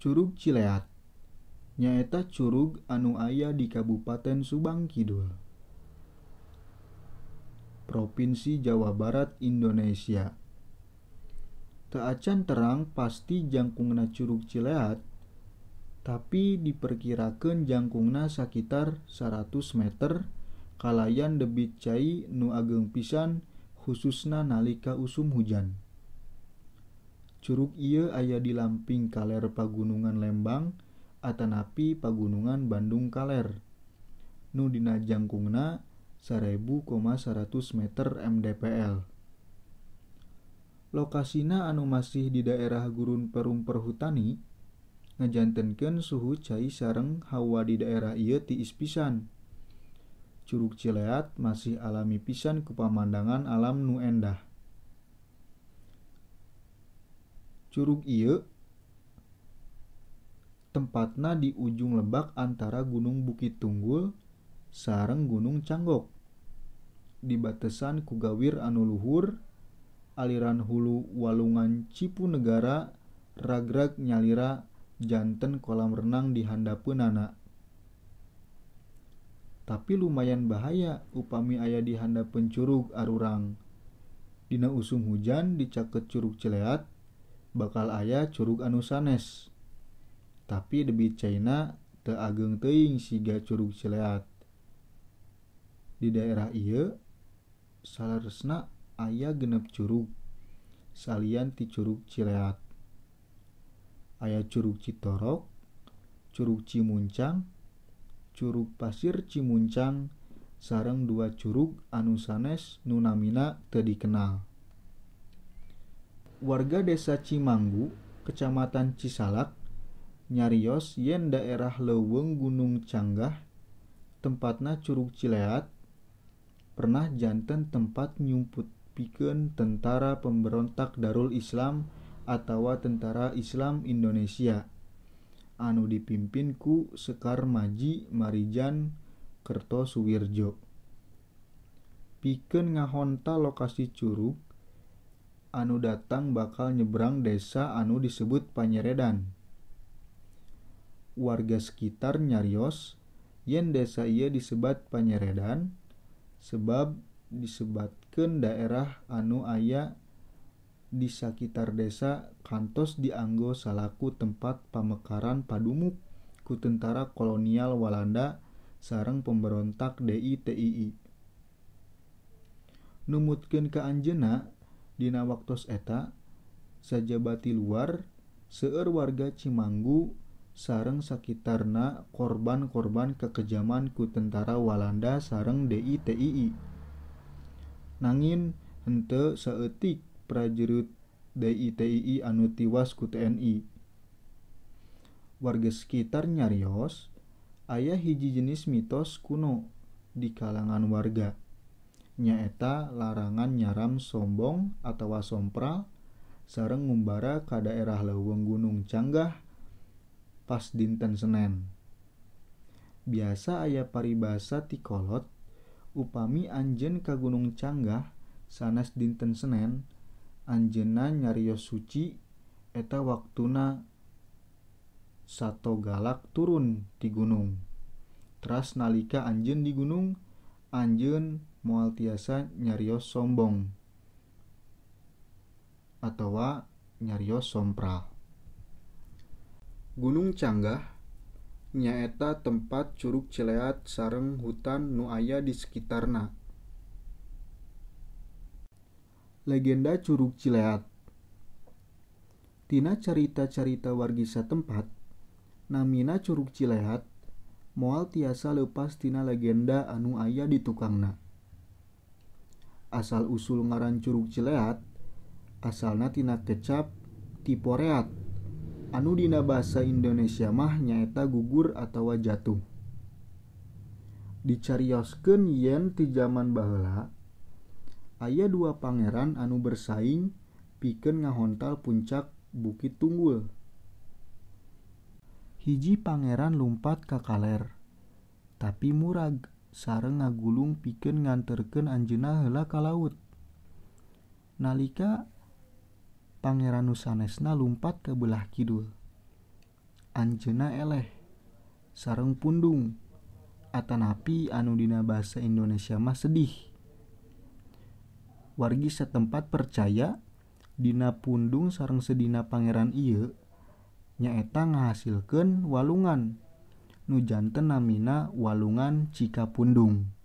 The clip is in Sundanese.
Curug Cileat nyaeta curug anu aya di Kabupaten Subang Kidul, Provinsi Jawa Barat, Indonesia. Teu acan terang pasti jangkungna Curug Cileat, tapi diperkirakeun jangkungna sakitar 100 meter kalayan debit cai nu ageung pisan khususna nalika usum hujan. Curug ieu aya di lamping kaler Pagunungan Lembang atanapi Pagunungan Bandung Kaler, nu dina jangkungna 1000,100 meter mdpl. Lokasina anu masih di daerah gurun perum perhutani ngajantenkeun suhu cai sareng hawa di daerah ieu tiis pisan. Curug Cileat masih alami pisan ku pamandangan alam nu endah. Curug ieu tempatna di ujung lebak antara Gunung Bukit Tunggul sareng Gunung Canggok. Dibatesan ku gawir anu luhur, aliran hulu Walungan Cipunegara ragrag nyalira janten kolam renang di handapeunana. Tapi lumayan bahaya upami aya di handapeun curug arurang. Dina usum hujan dicaket Curug Cileat bakal aya curug anu sanes. Tapi debit caina teu ageung teuing siga Curug Cileat. Di daerah ieu salaresna aya 6 curug salian ti Curug Cileat. Aya Curug Citorok, Curug Cimuncang, Curug Pasir Cimuncang, sareng 2 curug anu sanes nu namina teu dikenal. Warga Desa Cimanggu, Kecamatan Cisalak, nyarios yen daerah leuweung Gunung Canggah, tempatna Curug Cileat, pernah janten tempat nyumputpikeun tentara pemberontak Darul Islam atawa Tentara Islam Indonesia anu dipimpin ku Sekar Maji Marijan Kertosuwirjo. Pikeun ngahontal lokasi curug, anu datang bakal nyebrang desa anu disebut Panyeredan. Warga sekitar nyarios yen desa ieu disebat Panyeredan sebab disebatkeun daerah anu aya di sakitar desa kantos dianggo salaku tempat pamekaran padumuk ku tentara kolonial Walanda sareng pemberontak DITII. Numutkeun ka anjeunna dina waktos eta sajabati luar seueur warga Cimanggu sareng sakitarna korban-korban kekejaman ku tentara Walanda sareng DITII. Nangin henteu saeutik prajurit DITII anu tiwas ku TNI. Warga sekitar nyarios aya hiji jenis mitos kuno di kalangan warga, nyaeta larangan nyaram sombong atawa sompral sareng ngumbara ka daerah leuweung Gunung Canggah pas dinten Senen. Biasa aya paribasa ti kolot upami anjeun ka Gunung Canggah sanes dinten Senen, anjeunna nyarios suci eta waktuna sato galak turun ti gunung. Teras nalika anjeun di gunung, anjeun moal tiasa nyarios sombong atawa nyarios sompral. Gunung Canggah nyaeta tempat Curug Cileat sareng hutan nu aya di sekitarna. Legenda Curug Cileat. Tina carita-carita wargi satempat, namina Curug Cileat moal tiasa leupas tina legenda anu aya di tukangna. Asal usul ngaran Curug Cileat asalna tina kecap tiporeat anu dina basa Indonesia mah nyaeta gugur atawa jatuh. Dicarioskeun yen ti jaman baheula aya 2 pangeran anu bersaing pikeun ngahontal puncak Bukit Tunggul. Hiji pangeran lumpat ka kaler, tapi murag sareng ngagulung pikeun nganterkeun anjeunna heula ka laut. Nalika pangeran nu sanesna lumpat ke belah kidul, anjeunna eleh sareng pundung, atanapi anu dina basa Indonesia mah sedih. Wargi satempat percaya dina pundung sareng sedina pangeran ieu nyaeta ngahasilkeun walungan nu janten namina walungan Cikapundung.